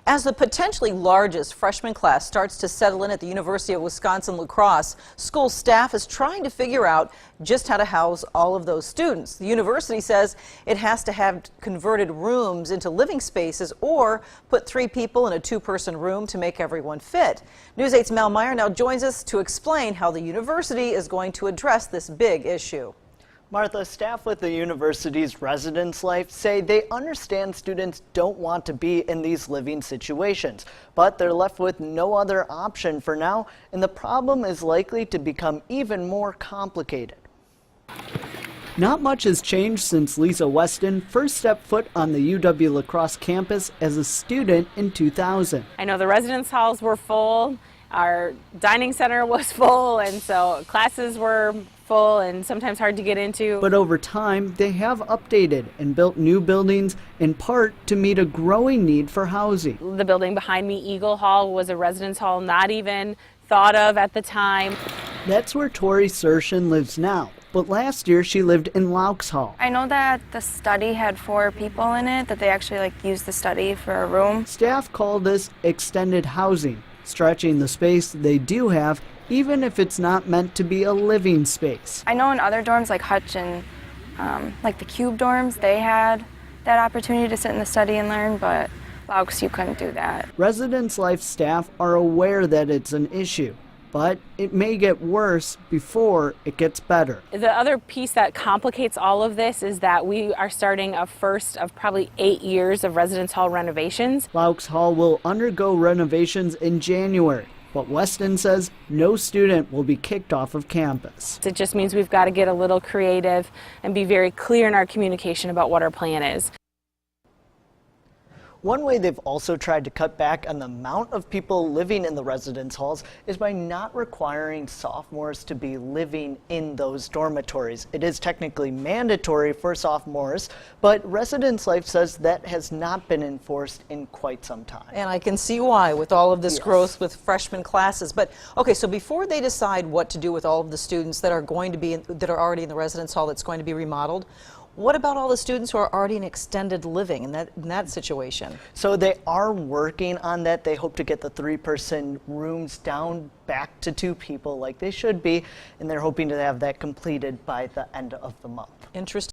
As the potentially largest freshman class starts to settle in at the University of Wisconsin-La Crosse, school staff is trying to figure out just how to house all of those students. The university says it has to have converted rooms into living spaces or put 3 people in a 2-person room to make everyone fit. News 8's Mel Meyer now joins us to explain how the university is going to address this big issue. Martha, staff with the university's residence life say they understand students don't want to be in these living situations, but they're left with no other option for now, and the problem is likely to become even more complicated. Not much has changed since Lisa Weston first stepped foot on the UW-La Crosse campus as a student in 2000. I know the residence halls were full, our dining center was full, and so classes were full and sometimes hard to get into. But over time, they have updated and built new buildings in part to meet a growing need for housing. The building behind me, Eagle Hall, was a residence hall not even thought of at the time. That's where Tori Sershin lives now, but last year she lived in Laux Hall. I know that the study had 4 people in it, that they actually used the study for a room. Staff call this extended housing, stretching the space they do have, even if it's not meant to be a living space. I know in other dorms like Hutch and like the Cube dorms, they had that opportunity to sit in the study and learn, but Laux, you couldn't do that. Residence life staff are aware that it's an issue, but it may get worse before it gets better. The other piece that complicates all of this is that we are starting a first of probably 8 years of residence hall renovations. Laux Hall will undergo renovations in January, but Weston says no student will be kicked off of campus. It just means we've got to get a little creative and be very clear in our communication about what our plan is. One way they've also tried to cut back on the amount of people living in the residence halls is by not requiring sophomores to be living in those dormitories. It is technically mandatory for sophomores, but residence life says that has not been enforced in quite some time. And I can see why with all of this growth with freshman classes. But okay, so before they decide what to do with all of the students that are going to be that are already in the residence hall that's going to be remodeled, what about all the students who are already in extended living in that situation? So they are working on that. They hope to get the 3-person rooms down back to 2 people like they should be, and they're hoping to have that completed by the end of the month. Interesting.